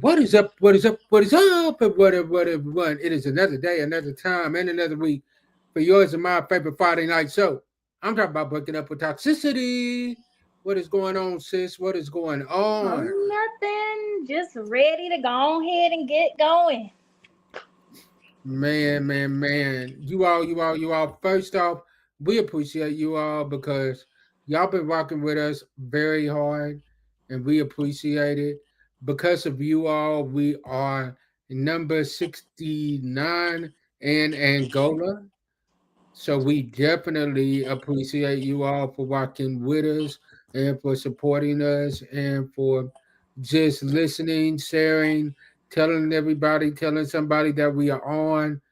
What is up? What is up? What is up? And what everyone? It is another day, another time, and another week for yours and my favorite Friday night show. I'm talking about breaking up with toxicity. What is going on, sis? What is going on? Nothing. Just ready to go ahead and get going. Man. You all. First off, we appreciate you all because y'all been rocking with us very hard, and we appreciate it. Because of you all, we are number 69 in Angola. So we definitely appreciate you all for rocking with us and for supporting us and for just listening, sharing, telling everybody, telling somebody that we are on.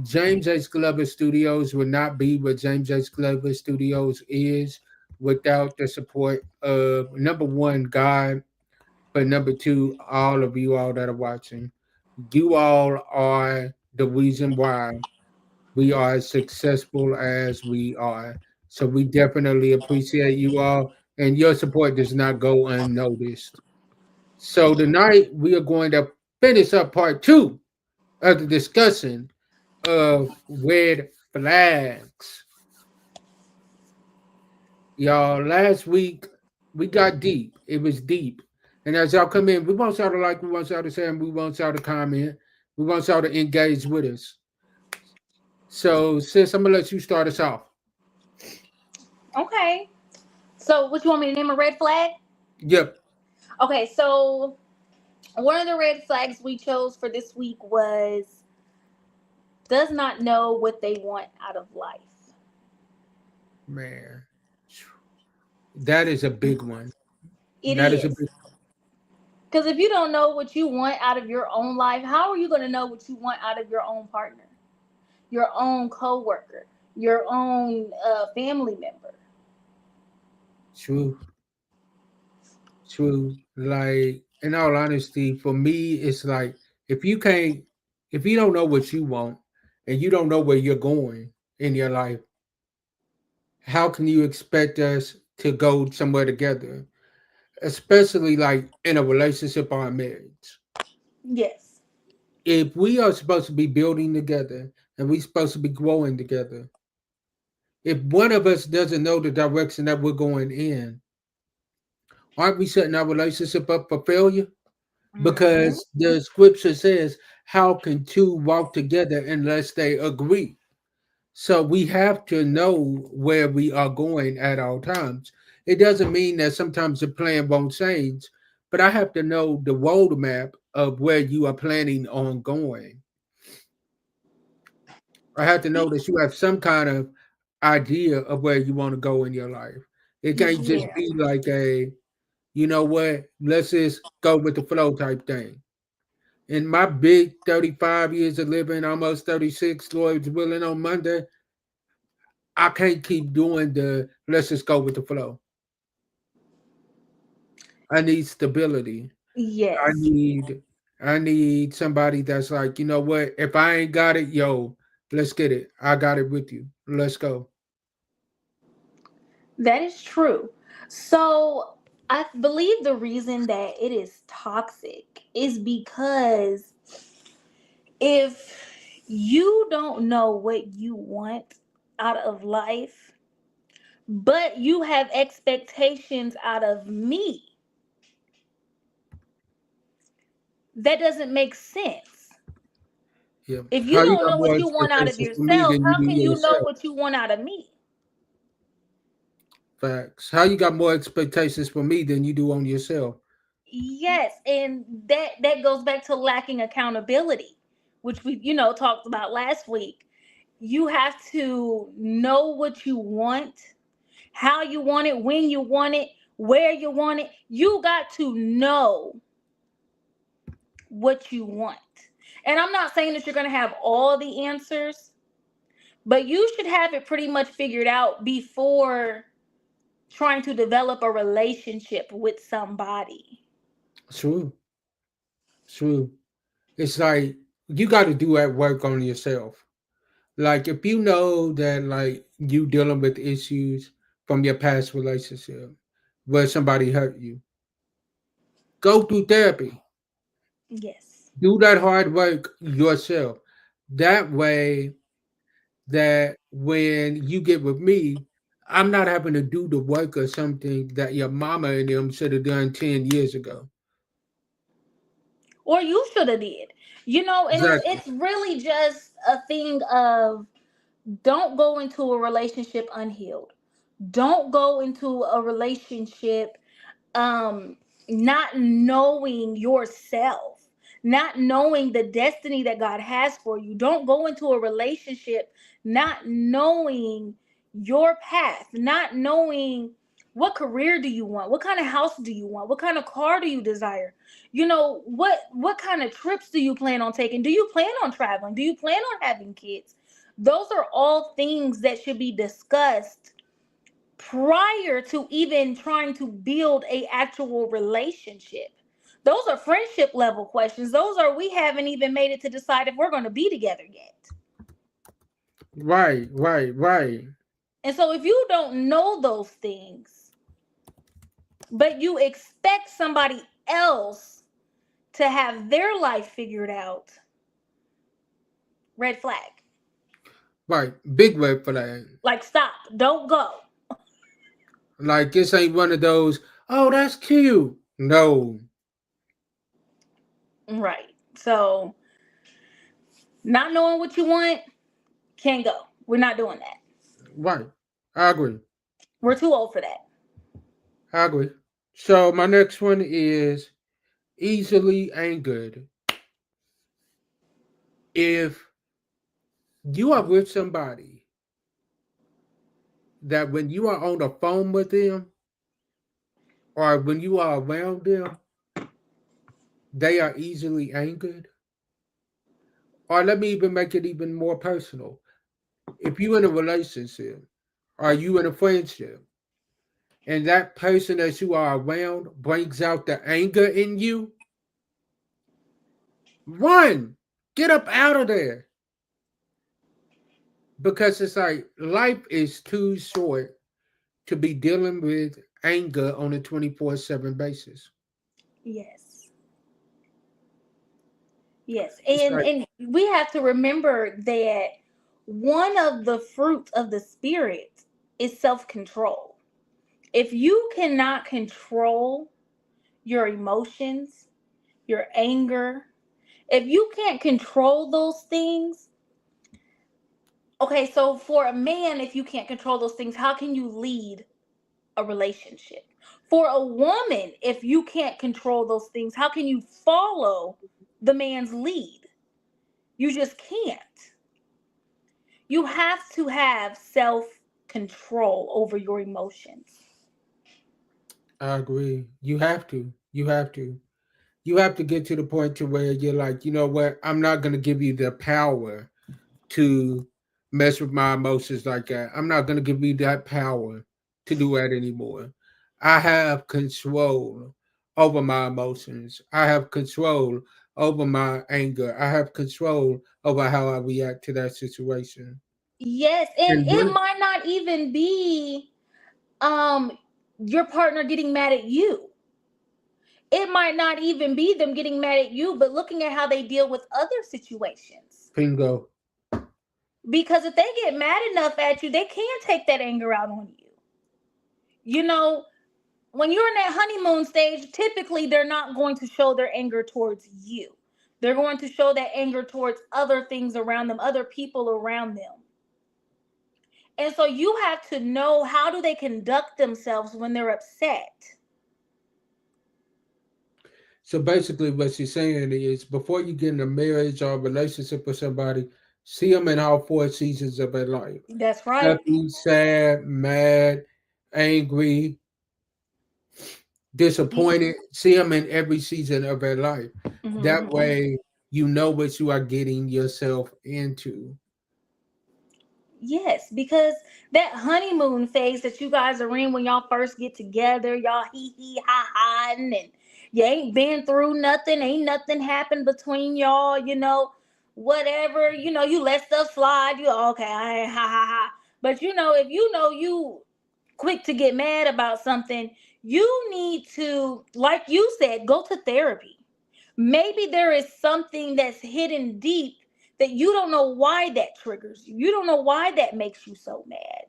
James H. Glover Studios would not be what James H. Glover Studios is without the support of number one, God, but number two, all of you all that are watching. You all are the reason why we are as successful as we are. So we definitely appreciate you all, and your support does not go unnoticed. So tonight we are going to finish up part two of the discussion of red flags. Y'all, last week we got deep. It was deep. And as y'all come in, we want y'all to like, we want y'all to share, and we want y'all to comment. We want y'all to engage with us. So, sis, I'm gonna let you start us off. Okay. So, what you want me to name a red flag? Yep. Okay. So, one of the red flags we chose for this week was does not know what they want out of life. Man, that is a big one. It That is a is. big Because if you don't know what you want out of your own life, how are you going to know what you want out of your own partner, your own coworker, your own family member? true, true. Like in all honesty, for me, it's like if you can't, if you don't know what you want, and you don't know where you're going in your life, how can you expect us to go somewhere together? Especially like in a relationship or a marriage. Yes. If we are supposed to be building together and we're supposed to be growing together, if one of us doesn't know the direction that we're going in, aren't we setting our relationship up for failure? Hmm. Because the scripture says, how can two walk together unless they agree? So we have to know where we are going at all times. It doesn't mean that sometimes the plan won't change, but I have to know the roadmap of where you are planning on going. I have to know that you have some kind of idea of where you want to go in your life. It can't just Yeah. be like a, you know what, let's just go with the flow type thing. In my big 35 years of living, almost 36, Lord's willing on Monday, I can't keep doing the let's just go with the flow. I need stability. I Yes. need I need somebody that's like, you know what, if I ain't got it, yo, let's get it. I got it with you. Let's go. That is true. So I believe the reason that it is toxic is because if you don't know what you want out of life, but you have expectations out of me, that doesn't make sense. Yeah. If you How you don't got know more what you want out of expectations for me yourself, than you how do can you know yourself? what you want out of me? Facts. How you got more expectations for me than you do on yourself? Yes, and that goes back to lacking accountability, which we talked about last week. You have to know what you want, how you want it, when you want it, where you want it. You got to know what you want. And I'm not saying that you're going to have all the answers, but you should have it pretty much figured out before trying to develop a relationship with somebody. True. True. It's like you got to do that work on yourself. Like if you know that like you dealing with issues from your past relationship where somebody hurt you, go through therapy. Yes. Do that hard work yourself. That way, that when you get with me, I'm not having to do the work or something that your mama and them should have done 10 years ago. Or you should have did. And it's Exactly. it's really just a thing of, don't go into a relationship unhealed. Don't go into a relationship um not knowing yourself, not knowing the destiny that God has for you. Don't go into a relationship not knowing your path, not knowing what career do you want, what kind of house do you want, what kind of car do you desire, what kind of trips do you plan on taking, do you plan on traveling, do you plan on having kids. Those are all things that should be discussed prior to even trying to build a actual relationship. Those are friendship level questions. Those are, we haven't even made it to decide if we're going to be together yet. Right, right, right, And so if you don't know those things, but you expect somebody else to have their life figured out, red flag. right. Big red flag. Like, stop, don't go. Like this ain't one of those, oh, that's cute. No. Right. So, not knowing what you want, can't go. We're not doing that. Right. I agree. We're too old for that. I agree. So my next one is easily angered. If you are with somebody that when you are on the phone with them or when you are around them, they are easily angered. Or let me even make it even more personal. If you in a relationship or you in a friendship and that person that you are around brings out the anger in you, run. Get up out of there. Because it's like life is too short to be dealing with anger on a 24/7 basis. Yes. Yes, It's and like, and we have to remember that one of the fruits of the spirit is self-control. If you cannot control your emotions, your anger, if you can't control those things, okay, so for a man, if you can't control those things, how can you lead a relationship? For a woman, if you can't control those things, how can you follow the man's lead? You just can't. You have to have self control over your emotions. I agree. You have to. You have to. You have to get to the point to where you're like, you know what? I'm not going to give you the power to mess with my emotions like that. I'm not going to give you that power to do that anymore. I have control over my emotions. I have control over my anger. I have control over how I react to that situation. Yes, and And it one might not even be um your partner getting mad at you. It might not even be them getting mad at you, but looking at how they deal with other situations. bingo, Because if they get mad enough at you, they can take that anger out on you. You know, when you're in that honeymoon stage, typically they're not going to show their anger towards you. They're going to show that anger towards other things around them, other people around them. And so you have to know, how do they conduct themselves when they're upset. so basically, what she's saying is before you get in a marriage or a relationship with somebody, see them in all four seasons of their life: That's right. happy, sad, mad, angry, disappointed. See them in every season of their life. That Mm-hmm. way, you know what you are getting yourself into. Yes, because that honeymoon phase that you guys are in when y'all first get together, y'all hee hee ha ha, and you ain't been through nothing, ain't nothing happened between y'all, whatever, you let stuff slide, you okay, I ain't ha ha ha. But if you quick to get mad about something, you need to, like you said, go to therapy. Maybe there is something that's hidden deep that you don't know why that triggers you. You don't know why that makes you so mad.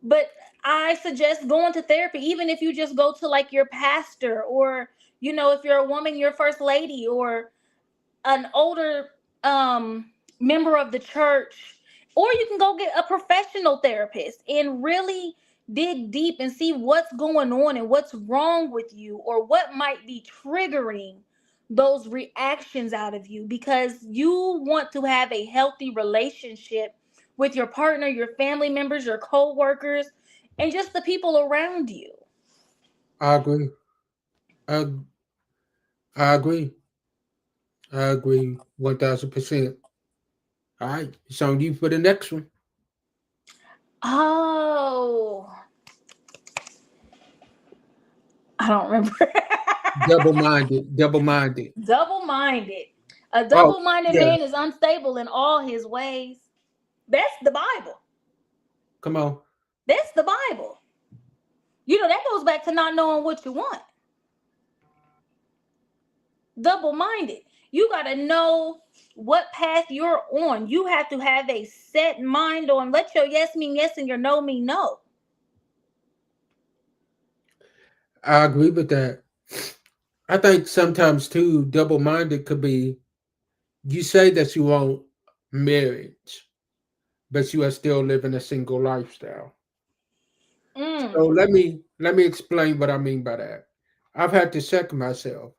But I suggest going to therapy, even if you just go to like your pastor, or, if you're a woman, your first lady, or an older member of the church, or you can go get a professional therapist and really dig deep and see what's going on and what's wrong with you, or what might be triggering those reactions out of you, because you want to have a healthy relationship with your partner, your family members, your co-workers, and just the people around you. I agree. I, I agree. I agree 1000%. All right, it's on you for the next one. Oh, I don't remember. Double minded. Double minded. Double minded. A Oh, double minded yeah. man is unstable in all his ways. That's the Bible. Come on. That's the Bible. That goes back to not knowing what you want. Double minded. You got to know what path you're on. You have to have a set mind on, let your yes mean yes and your no mean no. I agree with that. I think sometimes too, double minded could be you say that you want marriage, but you are still living a single lifestyle. So Mm. let me explain what I mean by that. I've had to check myself.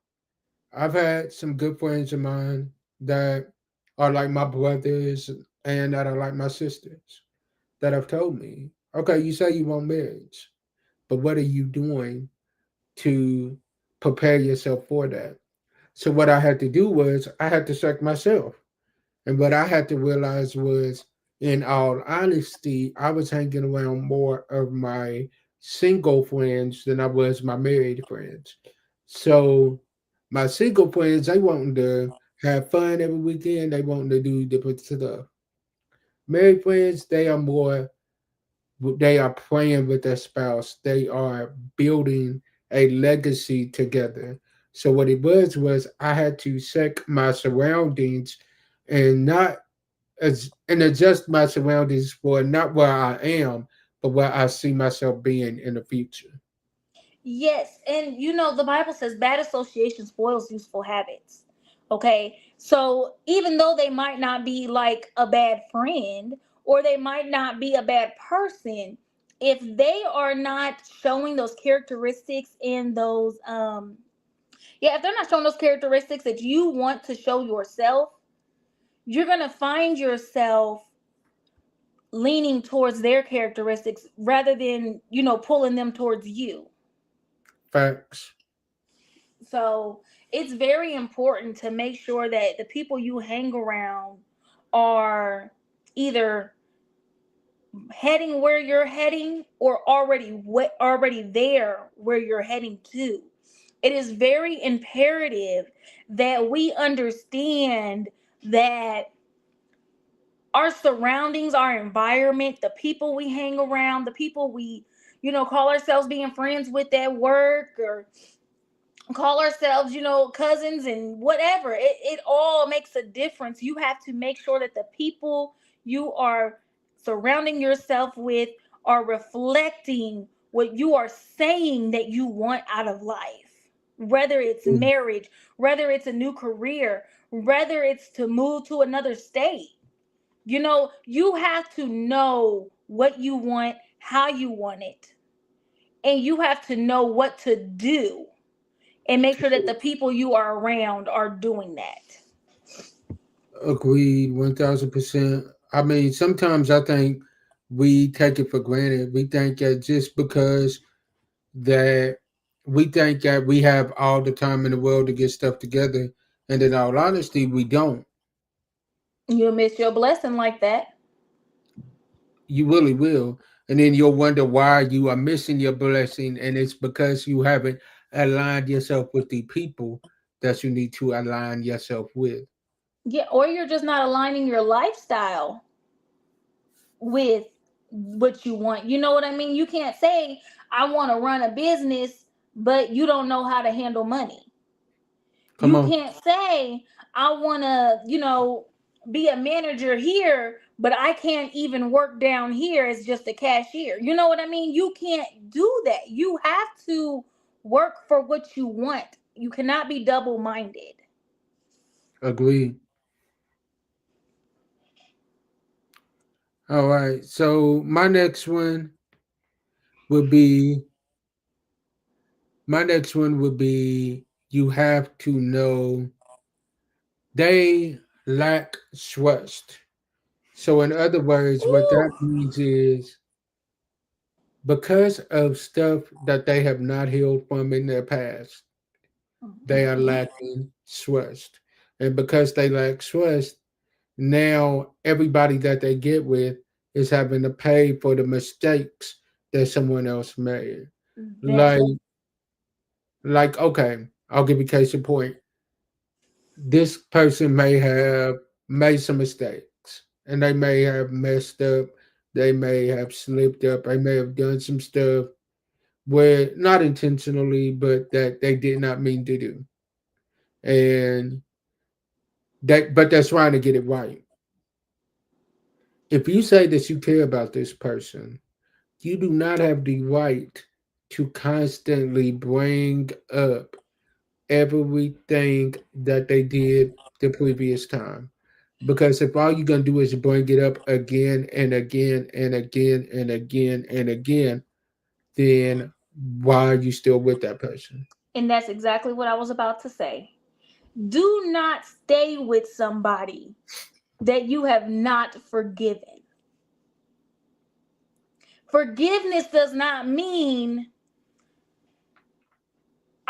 I've had some good friends of mine that are like my brothers and that are like my sisters that have told me, okay, you say you want marriage, but what are you doing to prepare yourself for that? So what I had to do was I had to check myself. And what I had to realize was, in all honesty, I was hanging around more of my single friends than I was my married friends. So my single friends, they wanting to have fun every weekend. They wanting to do different stuff. Married friends, they are praying with their spouse. They are building a legacy together. So what it was I had to check my surroundings and not and adjust my surroundings for not where I am, but where I see myself being in the future. Yes, and the Bible says bad association spoils useful habits. Okay, so even though they might not be like a bad friend, or they might not be a bad person, if they are not showing those characteristics and those yeah, if they're not showing those characteristics that you want to show yourself, you're gonna find yourself leaning towards their characteristics rather than pulling them towards you. Facts. So it's very important to make sure that the people you hang around are either heading where you're heading, or already there where you're heading to. It is very imperative that we understand that our surroundings, our environment, the people we hang around, the people we call ourselves being friends with at work, or call ourselves, cousins and whatever. It all makes a difference. You have to make sure that the people you are surrounding yourself with are reflecting what you are saying that you want out of life. Whether it's marriage, whether it's a new career, whether it's to move to another state. You have to know what you want, how you want it, and you have to know what to do and make sure that the people you are around are doing that. Agreed, 1000%. I mean, sometimes I think we take it for granted. We think that just because that we think that we have all the time in the world to get stuff together, and in all honesty, we don't. You'll miss your blessing like that. You really will. And then you'll wonder why you are missing your blessing. And it's because you haven't aligned yourself with the people that you need to align yourself with. Yeah, or you're just not aligning your lifestyle with what you want. You know what I mean? You can't say, I want to run a business, but you don't know how to handle money. Come You on. can't say, I want to, be a manager here, but I can't even work down here as just a cashier. You know what I mean? You can't do that. You have to work for what you want. You cannot be double minded. Agreed. All right. So would be my next one would be you have to know they lack trust. So in other words, what that Ooh. means is because of stuff that they have not healed from in their past, they are Mhm. lacking trust. And because they lack trust, now everybody that they get with is having to pay for the mistakes that someone else made. That Like, okay, I'll give you case in point. This person may have made some mistakes and they may have messed up, they may have slipped up, they may have done some stuff where not intentionally, but that they did not mean to do. And but they're trying to get it right. If you say that you care about this person, you do not have the right to constantly bring up everything that they did the previous time. Because if all you're going to do is bring it up again and again and again and again and again, then why are you still with that person? and that's exactly what I was about to say. Do not stay with somebody that you have not forgiven. Forgiveness does not mean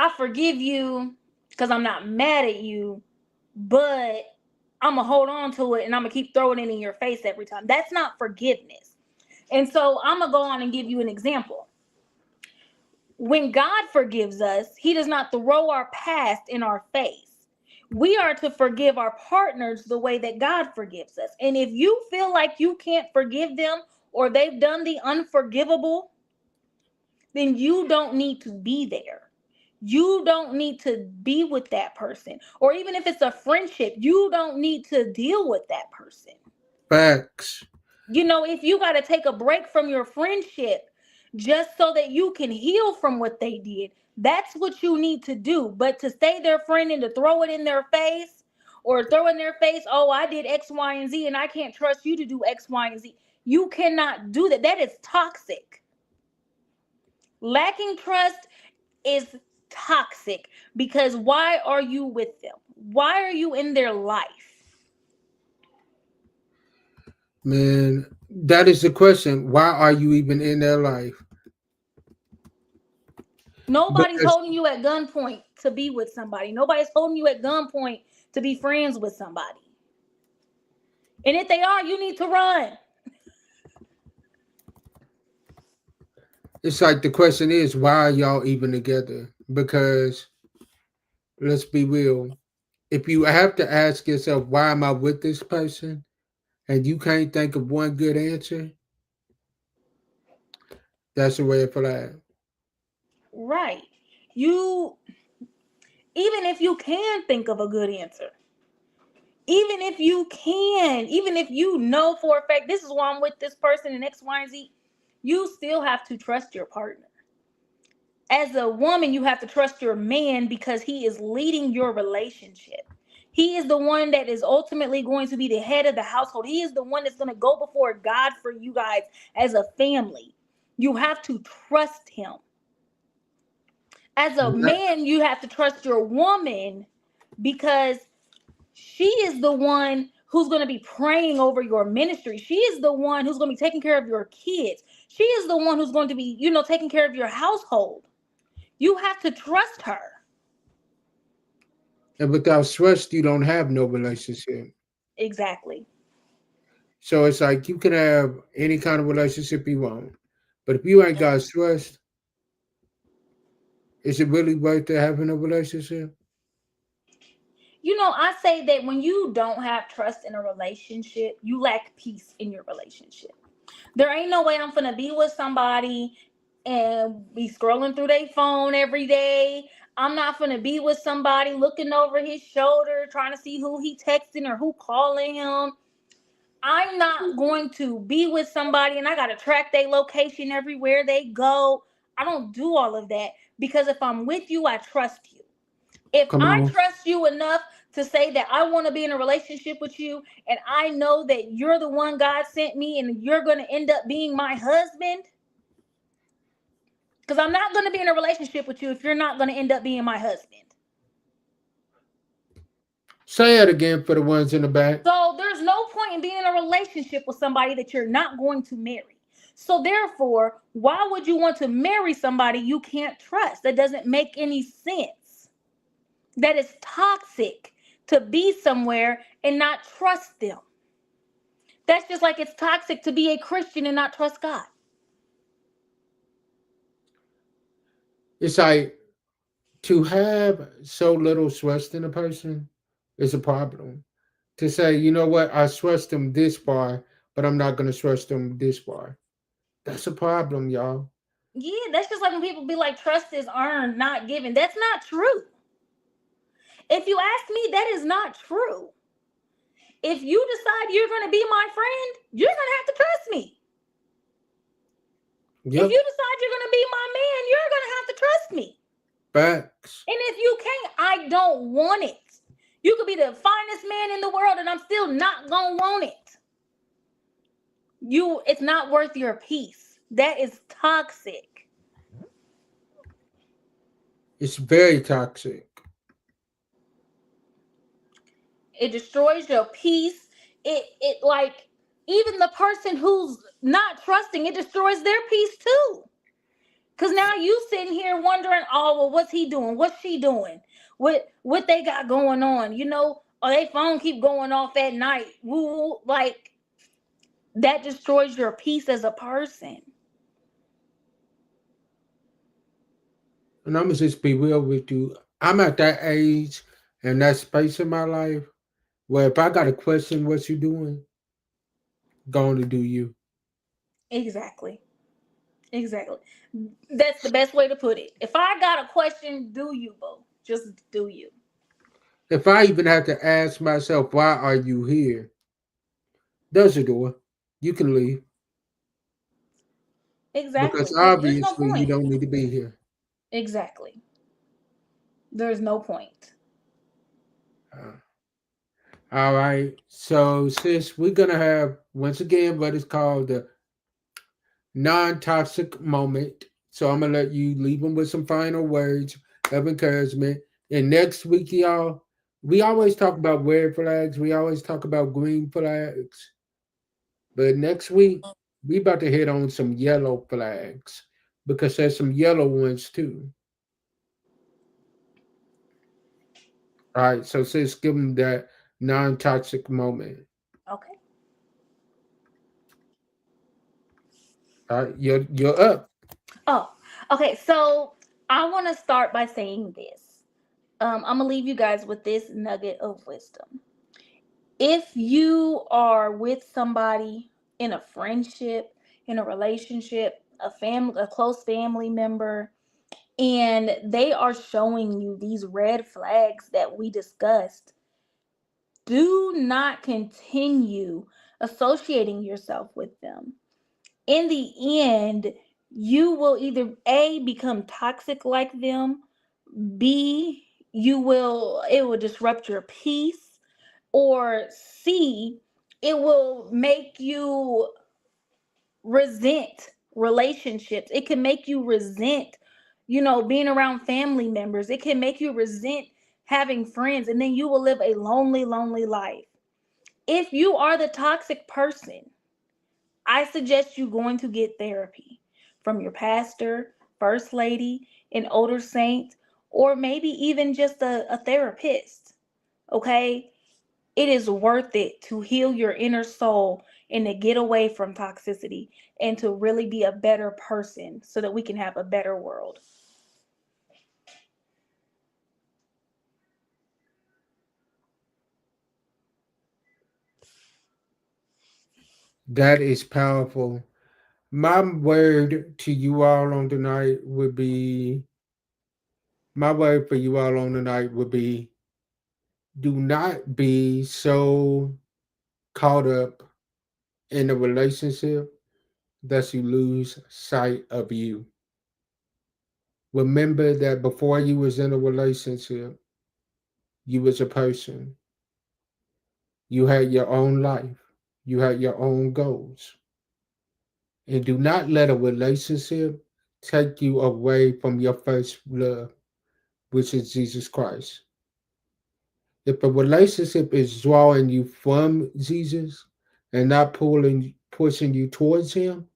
I forgive you because I'm not mad at you, but I'm going to hold on to it and I'm going to keep throwing it in your face every time. That's not forgiveness. And so I'm going to go on and give you an example. When God forgives us, He does not throw our past in our face. We are to forgive our partners the way that God forgives us. And if you feel like you can't forgive them or they've done the unforgivable, then you don't need to be there. You don't need to be with that person. Or even if it's a friendship, you don't need to deal with that person. Facts. If you got to take a break from your friendship just so that you can heal from what they did, that's what you need to do. But to stay their friend and to throw it in their face or throw in their face, oh, I did X, Y, and Z, and I can't trust you to do X, Y, and Z. You cannot do that. That is toxic. Lacking trust is toxic because why are you with them? Why are you in their life? Man, that is the question. Why are you even in their life? Nobody's Because holding you at gunpoint to be with somebody. Nobody's holding you at gunpoint to be friends with somebody. And if they are, you need to run. it's like the question is, why are y'all even together? Because let's be real. If you have to ask yourself, why am I with this person? And you can't think of one good answer, that's a red flag. Right. You, even if you can think of a good answer, even if you know for a fact this is why I'm with this person and X, Y, and Z, you still have to trust your partner. As a woman, you have to trust your man because he is leading your relationship. He is the one that is ultimately going to be the head of the household. He is the one that's going to go before God for you guys as a family. You have to trust him. As a man, you have to trust your woman because she is the one who's going to be praying over your ministry. She is the one who's going to be taking care of your kids. She is the one who's going to be, taking care of your household. You have to trust her. And without trust, you don't have no relationship. Exactly. So it's like you can have any kind of relationship you want. But if you ain't got trust, is it really worth it having a relationship? I say that when you don't have trust in a relationship, you lack peace in your relationship. There ain't no way I'm gonna be with somebody and be scrolling through their phone every day. I'm not gonna be with somebody looking over his shoulder, trying to see who he texting or who calling him. I'm not going to be with somebody and I gotta track their location everywhere they go. I don't do all of that because if I'm with you, I trust you. If Come I on. trust you enough to say that I want to be in a relationship with you and I know that you're the one God sent me and you're going to end up being my husband, because I'm not going to be in a relationship with you if you're not going to end up being my husband. Say it again for the ones in the back. So there's no point in being in a relationship with somebody that you're not going to marry. So therefore, why would you want to marry somebody you can't trust? That doesn't make any sense. That is toxic to be somewhere and not trust them. That's just like it's toxic to be a Christian and not trust God. It's like to have so little trust in a person is a problem. To say, you know what, I trust them this far, but I'm not going to trust them this far. That's a problem, y'all. Yeah, that's just like when people be like, trust is earned, not given. That's not true. If you ask me, that is not true. If you decide you're going to be my friend, you're going to have to trust me. If Yep, you decide you're going to be my man, you're going to have to trust me. facts. And if you can't, I don't want it. You could be the finest man in the world and I'm still not going to want it. It's not worth your peace. That is toxic. It's very toxic. It destroys your peace. It like even the person who's not trusting, it destroys their peace too. Cause now you sitting here wondering, oh well, what's he doing? What's she doing? What they got going on? You know, or they phone keep going off at night. Woo, like that destroys your peace as a person. And I'm going to just be real with you. I'm at that age and that space in my life where if I got to question what you're doing, going to do you. Exactly. Exactly. That's the best way to put it. If I got a question, do you, boo? Just do you. If I even have to ask myself, why are you here? There's a door. You can leave because Exactly. There's no obviously you point. don't need to be here. Exactly. There's no point. Uh, all right. So, sis, we're going to have, once again, what is called the non toxic moment. So, I'm going to let you leave them with some final words of encouragement. And next week, y'all, we always talk about red flags, we always talk about green flags. But next week, we about to hit on some yellow flags because there's some yellow ones too. All right. So, sis, give them that non toxic moment. Okay. All right. You're up. Oh, okay. So I want to start by saying this. I'm gonna leave you guys with this nugget of wisdom. If you are with somebody in a friendship, in a relationship, a close family member, and they are showing you these red flags that we discussed, do not continue associating yourself with them. In the end, you will either A, become toxic like them, B, it will disrupt your peace, or C, it will make you resent relationships. It can make you resent, being around family members. It can make you resent having friends, and then you will live a lonely, lonely life. If you are the toxic person, I suggest you going to get therapy from your pastor, first lady, an older saint, or maybe even just a therapist. Okay? It is worth it to heal your inner soul and to get away from toxicity and to really be a better person so that we can have a better world. That is powerful. My word to you all on tonight would be My word for you all on tonight would be do not be so caught up in a relationship that you lose sight of you. Remember that before you was in a relationship, you was a person. You had your own life. You had your own goals. And do not let a relationship take you away from your first love, which is Jesus Christ. If a relationship is drawing you from Jesus and not pushing you towards him,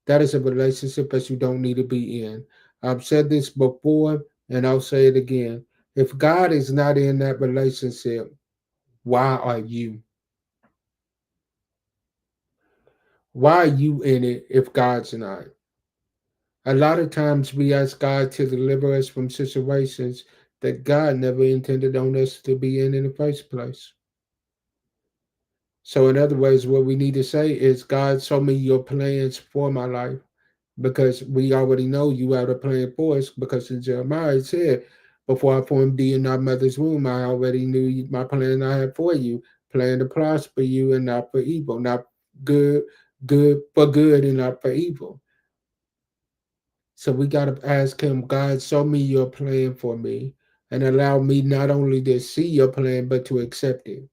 that is a relationship that you don't need to be in. I've said this before and I'll say it again. If God is not in that relationship, why are you? Why are you in it if God's not? A lot of times we ask God to deliver us from situations that God never intended on us to be in the first place. So, in other words, what we need to say is, God, show me your plans for my life because we already know you have a plan for us because in Jeremiah it said, before I formed thee in thy mother's womb, I already knew my plan I had for you, plan to prosper you and not for evil, not good, good for good and not for evil. So we got to ask him, God, show me your plan for me and allow me not only to see your plan, but to accept it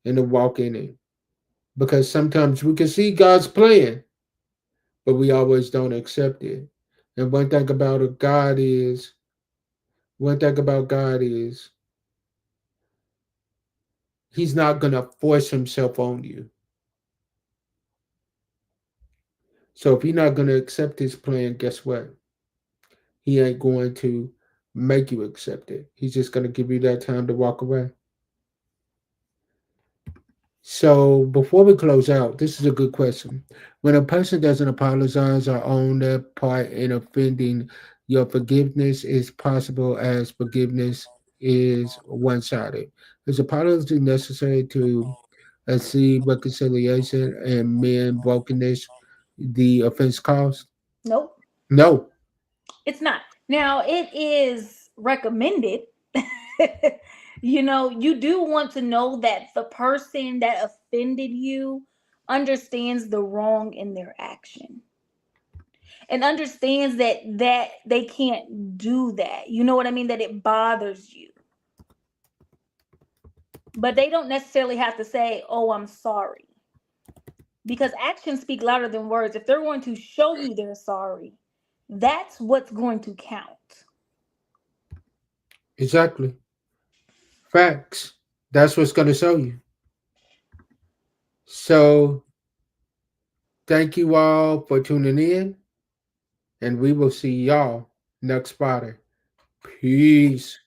and to walk in it. Because sometimes we can see God's plan, but we always don't accept it. And one thing about God is he's not going to force himself on you. So if you're not going to accept his plan, guess what? He ain't going to make you accept it. He's just going to give you that time to walk away. So before we close out, this is a good question. When a person doesn't apologize or own their part in offending, your forgiveness is possible as forgiveness is one-sided. Is apology necessary to achieve reconciliation and mend brokenness the offense caused? Nope, No. it's not. Now, it is recommended. You do want to know that the person that offended you understands the wrong in their action and understands that they can't do that. You know what I mean? That it bothers you. But they don't necessarily have to say, "Oh, I'm sorry." Because actions speak louder than words. If they're going to show you they're sorry, that's what's going to count. Exactly. Facts. That's what's going to show you. So thank you all for tuning in, and we will see y'all next Friday. Peace.